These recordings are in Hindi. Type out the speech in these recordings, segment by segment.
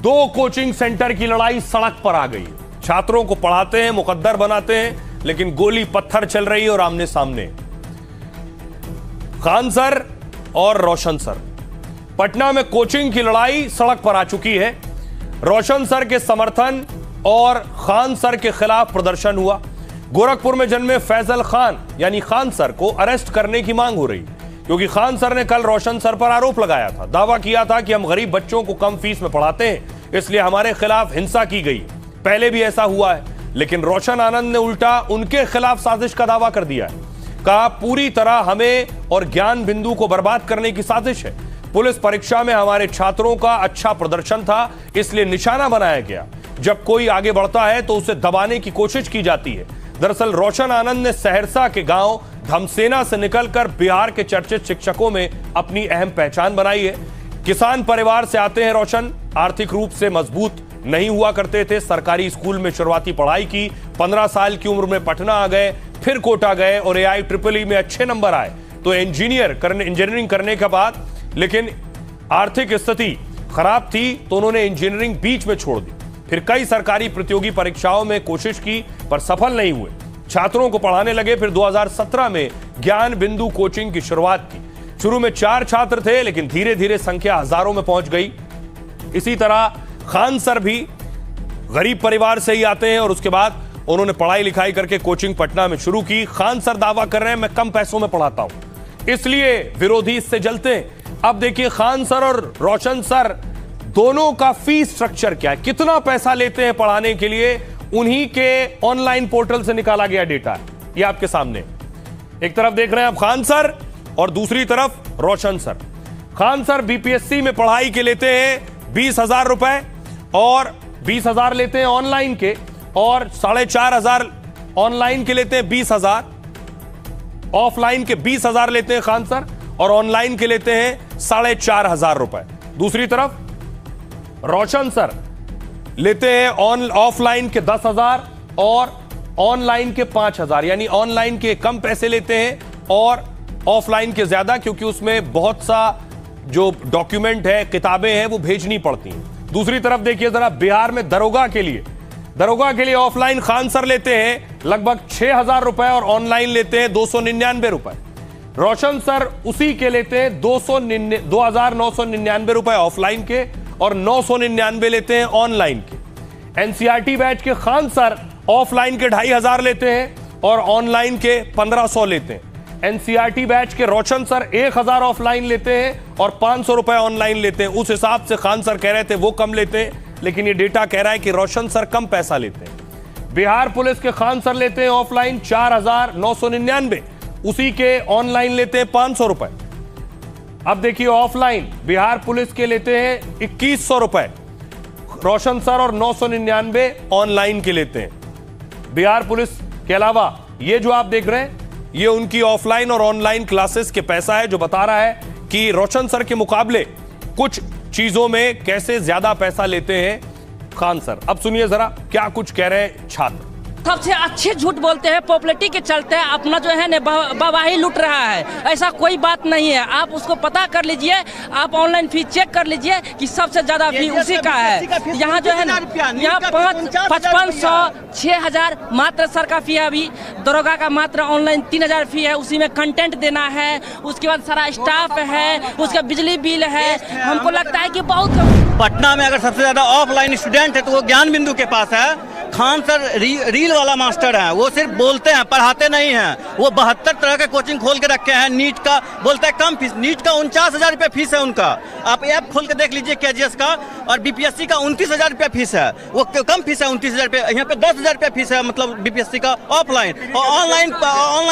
दो कोचिंग सेंटर की लड़ाई सड़क पर आ गई। छात्रों को पढ़ाते हैं, मुकद्दर बनाते हैं, लेकिन गोली पत्थर चल रही है और आमने सामने। खान सर और रोशन सर, पटना में कोचिंग की लड़ाई सड़क पर आ चुकी है। रोशन सर के समर्थन और खान सर के खिलाफ प्रदर्शन हुआ। गोरखपुर में जन्मे फैजल खान यानी खान सर को अरेस्ट करने की मांग हो रही, क्योंकि खान सर ने कल रोशन सर पर आरोप लगाया था, दावा किया था कि हम गरीब बच्चों को कम फीस में पढ़ाते हैं, इसलिए हमारे खिलाफ हिंसा की गई। पहले भी ऐसा हुआ है, लेकिन रोशन आनंद ने उल्टा उनके खिलाफ साजिश का दावा कर दिया है। कहा पूरी तरह हमें और ज्ञान बिंदु को बर्बाद करने की साजिश है। पुलिस परीक्षा में हमारे छात्रों का अच्छा प्रदर्शन था, इसलिए निशाना बनाया गया। जब कोई आगे बढ़ता है तो उसे दबाने की कोशिश की जाती है। दरअसल रोशन आनंद ने सहरसा के गांव धमसेना से निकलकर बिहार के चर्चित शिक्षकों में अपनी अहम पहचान बनाई है। किसान परिवार से आते हैं रोशन, आर्थिक रूप से मजबूत नहीं हुआ करते थे। सरकारी स्कूल में शुरुआती पढ़ाई की, 15 साल की उम्र में पटना आ गए, फिर कोटा गए और AIEEE में अच्छे नंबर आए तो इंजीनियरिंग करने के बाद, लेकिन आर्थिक स्थिति खराब थी तो उन्होंने इंजीनियरिंग बीच में छोड़ दी। फिर कई सरकारी प्रतियोगी परीक्षाओं में कोशिश की पर सफल नहीं हुए। छात्रों को पढ़ाने लगे। फिर 2017 में ज्ञान बिंदु कोचिंग की शुरुआत की। शुरू में 4 छात्र थे, लेकिन धीरे धीरे संख्या हजारों में पहुंच गई। इसी तरह खान सर भी गरीब परिवार से ही आते हैं और उसके बाद उन्होंने पढ़ाई लिखाई करके कोचिंग पटना में शुरू की। खान सर दावा कर रहे हैं मैं कम पैसों में पढ़ाता हूं, इसलिए विरोधी इससे जलते हैं। अब देखिए खान सर और रोशन सर दोनों का फीस स्ट्रक्चर क्या है, कितना पैसा लेते हैं पढ़ाने के लिए, उन्हीं के ऑनलाइन पोर्टल से निकाला गया डेटा है। ये आपके सामने एक तरफ देख रहे हैं आप खान सर और दूसरी तरफ रोशन सर। खान सर BPSC में पढ़ाई के लेते हैं 20,000 रुपए और 20,000 लेते हैं ऑनलाइन के, और 4,500 ऑनलाइन के लेते हैं 20,000, ऑफलाइन के 20,000 लेते हैं खान सर और ऑनलाइन के लेते हैं 4,500 रुपए। दूसरी तरफ रोशन सर लेते हैं ऑफलाइन के 10,000 और ऑनलाइन के 5,000, यानी ऑनलाइन के कम पैसे लेते हैं और ऑफलाइन के ज्यादा, क्योंकि उसमें बहुत सा जो डॉक्यूमेंट है, किताबें हैं, वो भेजनी पड़ती हैं। दूसरी तरफ देखिए जरा, बिहार में दरोगा के लिए ऑफलाइन खान सर लेते हैं लगभग 6,000 रुपए और ऑनलाइन लेते हैं 299 रुपए। रोशन सर उसी के लेते हैं 2,999 रुपए ऑफलाइन के और 999 लेते हैं ऑनलाइन के। NCERT बैच के खान सर ऑफलाइन के 2,500 लेते हैं और ऑनलाइन के 1,500 लेते हैं। NCERT बैच के रोशन सर 1,000 ऑफलाइन लेते हैं और 500 रुपए ऑनलाइन लेते हैं। उस हिसाब से खान सर कह रहे थे वो कम लेते हैं, लेकिन ये डेटा कह रहा है कि रोशन सर कम पैसा लेते हैं। बिहार पुलिस के खान सर लेते हैं ऑफलाइन 4,999, उसी के ऑनलाइन लेते हैं 500 रुपए। अब देखिए ऑफलाइन बिहार पुलिस के लेते हैं 2,100 रुपए रोशन सर और 999 ऑनलाइन के लेते हैं। बिहार पुलिस के अलावा ये जो आप देख रहे हैं ये उनकी ऑफलाइन और ऑनलाइन क्लासेस के पैसा है, जो बता रहा है कि रोशन सर के मुकाबले कुछ चीजों में कैसे ज्यादा पैसा लेते हैं खान सर। अब सुनिए जरा क्या कुछ कह रहे हैं छात्र। सबसे अच्छे झूठ बोलते हैं, पॉपुलैरिटी के चलते अपना जो है ना वाहवाही लूट रहा है। ऐसा कोई बात नहीं है, आप उसको पता कर लीजिए, आप ऑनलाइन फीस चेक कर लीजिए कि सबसे ज्यादा फी उसी का है। यहाँ जो है ना, यहाँ 5,500 6,000 मात्र सर का फी है। अभी दरोगा का मात्र ऑनलाइन 3,000 फी है, उसी में कंटेंट देना है, उसके बाद सारा स्टाफ है, उसका बिजली बिल है। हमको लगता है कि बहुत पटना में अगर सबसे ज्यादा ऑफलाइन स्टूडेंट है तो वो ज्ञान बिंदु के पास है। खान सर रील वाला मास्टर है, वो सिर्फ बोलते हैं, पढ़ाते नहीं हैं। वो 72 तरह के कोचिंग खोल के रखे हैं। नीट का बोलते हैं कम फीस, नीट का 49,000 रुपये फीस है उनका। आप ऐप खोल के देख लीजिए KGS का, और BPSC का 29,000 रुपये फीस है। वो कम फीस है 29,000 रुपये, यहाँ पे 10,000 रुपये फीस है, मतलब BPSC का ऑफलाइन, और ऑनलाइन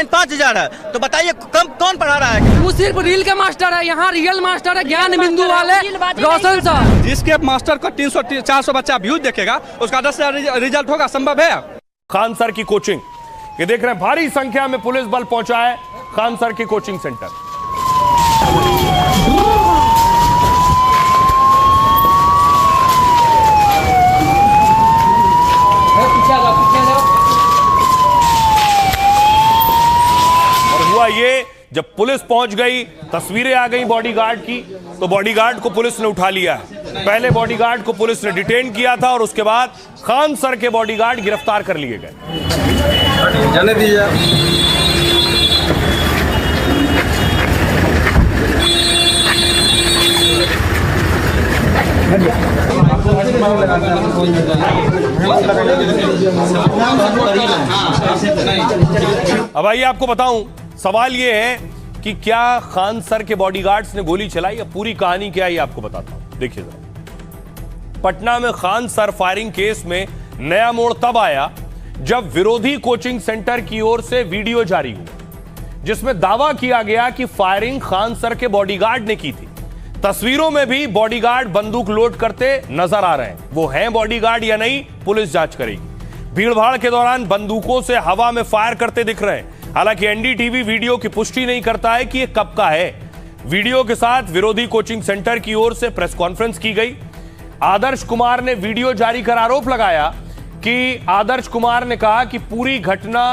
5,000 है। तो बताइए कौन पढ़ा रहा है? वो सिर्फ रील के मास्टर है, यहाँ रियल मास्टर है ज्ञान बिंदु वाले रोशन सर। जिसके मास्टर को 300-400 बच्चा व्यूज देखेगा उसका 10,000 रिजल्ट होगा, संभव है। खान सर की कोचिंग, ये देख रहे हैं भारी संख्या में पुलिस बल पहुंचा है खान सर की कोचिंग सेंटर। और हुआ ये, जब पुलिस पहुंच गई, तस्वीरें आ गई बॉडीगार्ड की, तो बॉडीगार्ड को पुलिस ने उठा लिया है। पहले बॉडीगार्ड को पुलिस ने डिटेन किया था और उसके बाद खान सर के बॉडीगार्ड गिरफ्तार कर लिए गए। जाने दीजिए। अब आइए आपको बताऊं, सवाल यह है कि क्या खान सर के बॉडीगार्ड्स ने गोली चलाई या पूरी कहानी क्या है, ये आपको बताता हूं। देखिए जरा, पटना में खान सर फायरिंग केस में नया मोड़ तब आया जब विरोधी कोचिंग सेंटर की ओर से वीडियो जारी हुआ जिसमें दावा किया गया कि फायरिंग खान सर के बॉडीगार्ड ने की थी। तस्वीरों में भी बॉडीगार्ड बंदूक लोड करते नजर आ रहे हैं। वो हैं बॉडीगार्ड या नहीं, पुलिस जांच करेगी। भीड़भाड़ के दौरान बंदूकों से हवा में फायर करते दिख रहे हैं। हालांकि एनडीटीवी वीडियो की पुष्टि नहीं करता है कि यह कब का है। वीडियो के साथ विरोधी कोचिंग सेंटर की ओर से प्रेस कॉन्फ्रेंस की गई। आदर्श कुमार ने वीडियो जारी कर आरोप लगाया कि आदर्श कुमार ने कहा कि पूरी घटना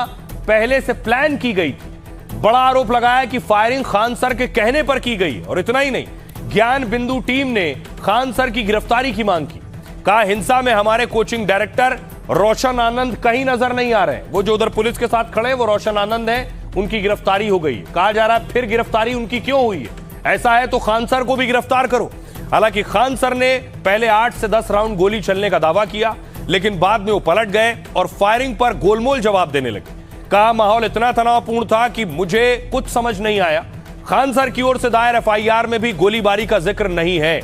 पहले से प्लान की गई थी। बड़ा आरोप लगाया कि फायरिंग खान सर के कहने पर की गई और इतना ही नहीं, ज्ञान बिंदु टीम ने खान सर की गिरफ्तारी की मांग की। कहा हिंसा में हमारे कोचिंग डायरेक्टर रोशन आनंद कहीं नजर नहीं आ रहे। वो जो उधर पुलिस के साथ खड़े वो रोशन आनंद हैं, उनकी गिरफ्तारी हो गई है। कहा जा रहा है फिर गिरफ्तारी उनकी क्यों हुई है, ऐसा है तो खान सर को भी गिरफ्तार करो। हालांकि खान सर ने पहले 8 से 10 राउंड गोली चलने का दावा किया, लेकिन बाद में वो पलट गए और फायरिंग पर गोलमोल जवाब देने लगे। कहा माहौल इतना तनावपूर्ण था कि मुझे कुछ समझ नहीं आया। खान सर की ओर से दायर एफआईआर में भी गोलीबारी का जिक्र नहीं है।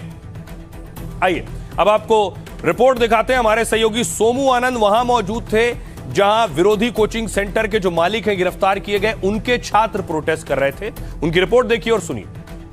आइए अब आपको रिपोर्ट दिखाते हैं। हमारे सहयोगी सोमू आनंद वहां मौजूद थे जहां विरोधी कोचिंग सेंटर के जो मालिक हैं गिरफ्तार किए गए, उनके छात्र प्रोटेस्ट कर रहे थे। उनकी रिपोर्ट देखिए और सुनिए।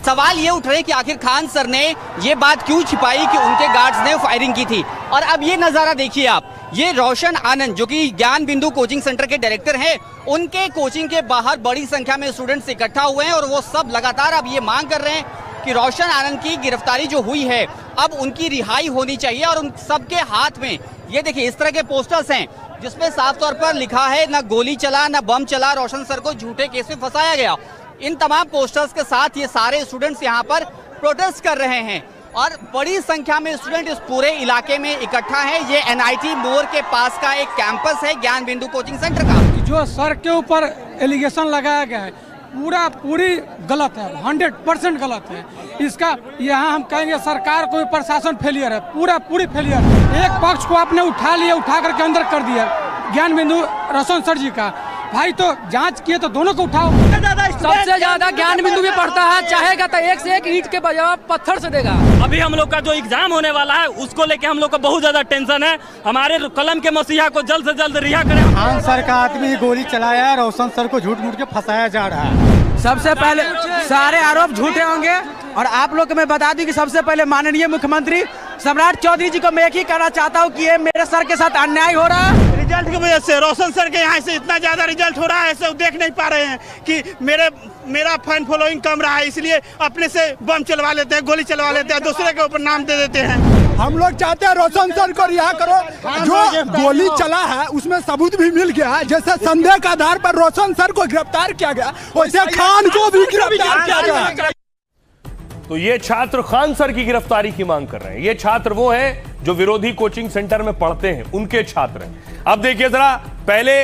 सवाल ये उठ रहे कि आखिर खान सर ने ये बात क्यों छिपाई कि उनके गार्ड्स ने फायरिंग की थी। और अब ये नजारा देखिए आप, ये रोशन आनंद जो कि ज्ञान बिंदु कोचिंग सेंटर के डायरेक्टर हैं, उनके कोचिंग के बाहर बड़ी संख्या में स्टूडेंट्स इकट्ठा हुए हैं और वो सब लगातार अब ये मांग कर रहे हैं कि रोशन आनंद की गिरफ्तारी जो हुई है अब उनकी रिहाई होनी चाहिए। और उन सबके हाथ में ये देखिए इस तरह के पोस्टर्स हैं जिसमें साफ तौर पर लिखा है न गोली चला न बम चला, रोशन सर को झूठे केस में फंसाया गया। इन तमाम पोस्टर्स के साथ ये सारे स्टूडेंट्स यहाँ पर प्रोटेस्ट कर रहे हैं और बड़ी संख्या में स्टूडेंट इस पूरे इलाके में इकट्ठा है। ये एनआईटी मोड़ के पास का एक कैंपस है ज्ञान बिंदु कोचिंग सेंटर का। जो सर के ऊपर एलिगेशन लगाया गया है पूरी गलत है, 100% गलत है। इसका यहाँ हम कहेंगे सरकार कोई प्रशासन फेलियर है, पूरी फेलियर है। एक पक्ष को आपने उठा लिया, उठा करके अंदर कर दिया ज्ञान बिंदु रोशन सर जी का। भाई तो जांच किए तो दोनों को उठाओ। सबसे ज्यादा ज्ञान बिंदु भी पढ़ता है, चाहेगा तो एक से एक ईंट के जवाब पत्थर से देगा। अभी हम लोग का जो एग्जाम होने वाला है उसको लेके हम लोग को बहुत ज्यादा टेंशन है। हमारे कलम के मसीहा को जल्द से जल्द रिहा करें। खान सर का आदमी गोली चलाया, रोशन सर को झूठ मूठ के फंसाया जा रहा है। सबसे पहले सारे आरोप झूठे होंगे और आप लोग को मैं बता दूं कि सबसे पहले माननीय मुख्यमंत्री सम्राट चौधरी जी को मैं एक ही कहना चाहता हूं कि ये मेरे सर के साथ अन्याय हो रहा है। रिजल्ट की वजह से रोशन सर के यहाँ से इतना ज्यादा रिजल्ट हो रहा है, ऐसे देख नहीं पा रहे हैं कि मेरा फैन फॉलोइंग कम रहा है, इसलिए अपने से बम चलवा लेते हैं, गोली चलवा लेते हैं, दूसरे के ऊपर नाम दे देते हैं। हम लोग चाहते हैं रोशन सर को रिहा करो। जो गोली चला है उसमें सबूत भी मिल गया है। जैसे संदेह के आधार पर रोशन सर को गिरफ्तार किया गया, वैसे खान को भी गिरफ्तार किया गया। तो ये छात्र खान सर की गिरफ्तारी की मांग कर रहे हैं। ये छात्र वो हैं जो विरोधी कोचिंग सेंटर में पढ़ते हैं, उनके छात्र हैं। अब देखिए जरा, पहले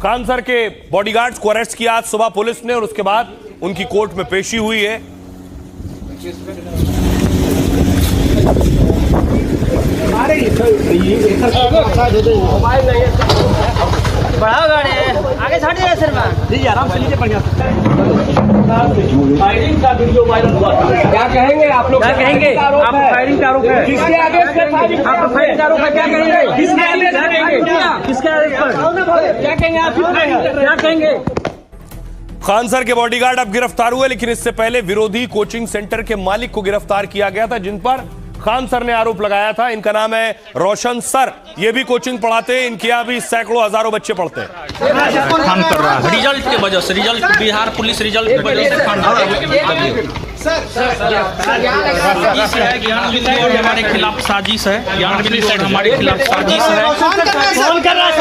खान सर के बॉडीगार्ड्स को अरेस्ट किया आज सुबह पुलिस ने और उसके बाद उनकी कोर्ट में पेशी हुई है। बढ़ाओ गाड़ी आगे छाड़िए सर जी, आराम से लीजिए बढ़िया। फायरिंग का वीडियो वायरल हुआ था, क्या कहेंगे आप लोग? क्या कहेंगे आप? फायरिंग का आरोप है, किसके आगे आप फायरिंग का आरोप है? क्या कहेंगे? किसके आगे? किसके आगे? क्या कहेंगे आप? क्या कहेंगे? खान सर के बॉडीगार्ड अब गिरफ्तार हुए, लेकिन इससे पहले विरोधी कोचिंग सेंटर के मालिक को गिरफ्तार किया गया था, जिन पर खान सर ने आरोप लगाया था। इनका नाम है रोशन सर। ये भी कोचिंग पढ़ाते हैं, इनके यहाँ भी सैकड़ों हजारों बच्चे पढ़ते हैं। खान कर रहा है रिजल्ट के वजह से, रिजल्ट बिहार पुलिस रिजल्ट की वजह से खान कर रहा है। ज्ञान बिंदु और हमारे खिलाफ साजिश है, ज्ञान बिंदु और हमारे खिलाफ साजिश है। कौन कर रहा है?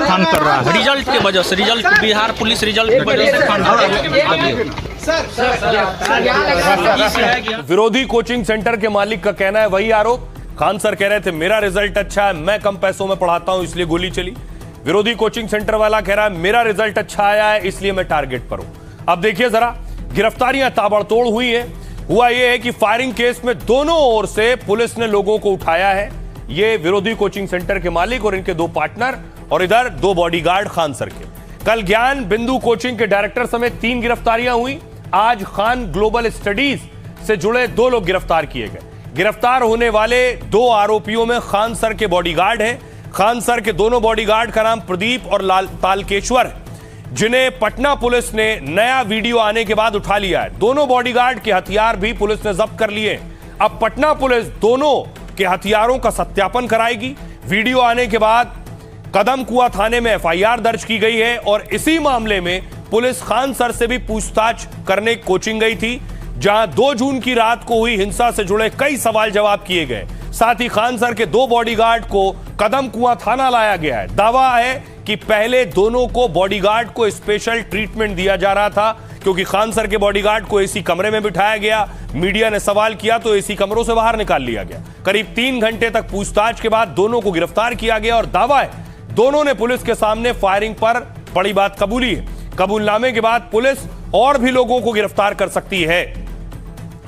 खान कर रहा है रिजल्ट के वजह से, रिजल्ट बिहार पुलिस रिजल्ट की वजह से खान कर रहा है। विरोधी कोचिंग सेंटर के मालिक का कहना है वही आरोप। खान सर कह रहे थे मेरा रिजल्ट अच्छा है, मैं कम पैसों में पढ़ाता हूं इसलिए गोली चली। विरोधी कोचिंग सेंटर वाला कह रहा है मेरा रिजल्ट अच्छा आया है इसलिए मैं टारगेट पर हूं। अब देखिए जरा, गिरफ्तारियां ताबड़तोड़ हुई है। हुआ यह है कि फायरिंग केस में दोनों ओर से पुलिस ने लोगों को उठाया है। ये विरोधी कोचिंग सेंटर के मालिक और इनके 2 पार्टनर, और इधर 2 बॉडीगार्ड खान सर के। कल ज्ञान बिंदु कोचिंग के डायरेक्टर समेत 3 गिरफ्तारियां हुई। आज खान ग्लोबल स्टडीज से जुड़े 2 लोग गिरफ्तार किए गए। गिरफ्तार होने वाले 2 आरोपियों में खान सर के बॉडीगार्ड हैं। खान सर के दोनों बॉडीगार्ड का नाम प्रदीप और तालकेश्वर है, जिन्हें पटना पुलिस ने नया वीडियो आने के बाद उठा लिया है। दोनों बॉडीगार्ड के हथियार भी पुलिस ने जब्त कर लिए। अब पटना पुलिस दोनों के हथियारों का सत्यापन कराएगी। वीडियो आने के बाद कदम कुआं थाने में एफआईआर दर्ज की गई है और इसी मामले में पुलिस खान सर से भी पूछताछ करने कोचिंग गई थी, जहां 2 जून की रात को हुई हिंसा से जुड़े कई सवाल जवाब किए गए। साथ ही खान सर के 2 बॉडीगार्ड को कदम कुआं थाना लाया गया है। दावा है कि पहले दोनों को बॉडीगार्ड को स्पेशल ट्रीटमेंट दिया जा रहा था, क्योंकि खान सर के बॉडीगार्ड को एसी कमरे में बिठाया गया। मीडिया ने सवाल किया तो एसी कमरों से बाहर निकाल लिया गया। करीब 3 घंटे तक पूछताछ के बाद दोनों को गिरफ्तार किया गया और दावा है दोनों ने पुलिस के सामने फायरिंग पर बड़ी बात कबूली है। कबूलनामे के बाद पुलिस और भी लोगों को गिरफ्तार कर सकती है।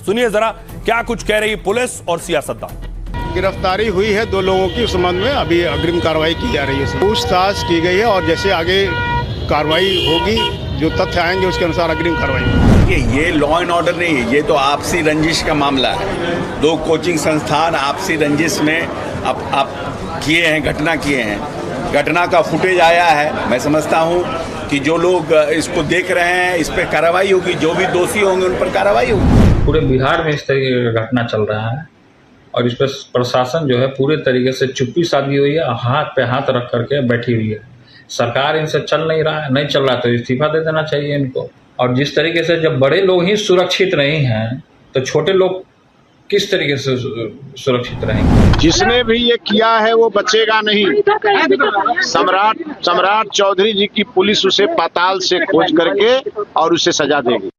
सुनिए जरा क्या कुछ कह रही पुलिस और सियासतदान। गिरफ्तारी हुई है 2 लोगों की, उस संबंध में अभी अग्रिम कार्रवाई की जा रही है। पूछताछ की गई है और जैसे आगे कार्रवाई होगी, जो तथ्य आएंगे उसके अनुसार अग्रिम कार्रवाई होगी। ये लॉ एंड ऑर्डर नहीं है, ये तो आपसी रंजिश का मामला है। 2 कोचिंग संस्थान आपसी रंजिश में आप किए हैं, घटना किए हैं। घटना का फुटेज आया है। मैं समझता हूँ कि जो लोग इसको देख रहे हैं इस पर कार्रवाई होगी, जो भी दोषी होंगे उन पर कार्रवाई होगी। पूरे बिहार में इस तरीके का घटना चल रहा है और इस पर प्रशासन जो है पूरे तरीके से चुप्पी साधी हुई है, हाथ पे हाथ रख करके बैठी हुई है। सरकार इनसे चल नहीं रहा है, नहीं चल रहा तो इस्तीफा दे देना चाहिए इनको। और जिस तरीके से जब बड़े लोग ही सुरक्षित नहीं हैं तो छोटे लोग किस तरीके से सुरक्षित रहेंगे। जिसने भी ये किया है वो बचेगा नहीं। सम्राट चौधरी जी की पुलिस उसे पाताल से खोज करके और उसे सजा देगी।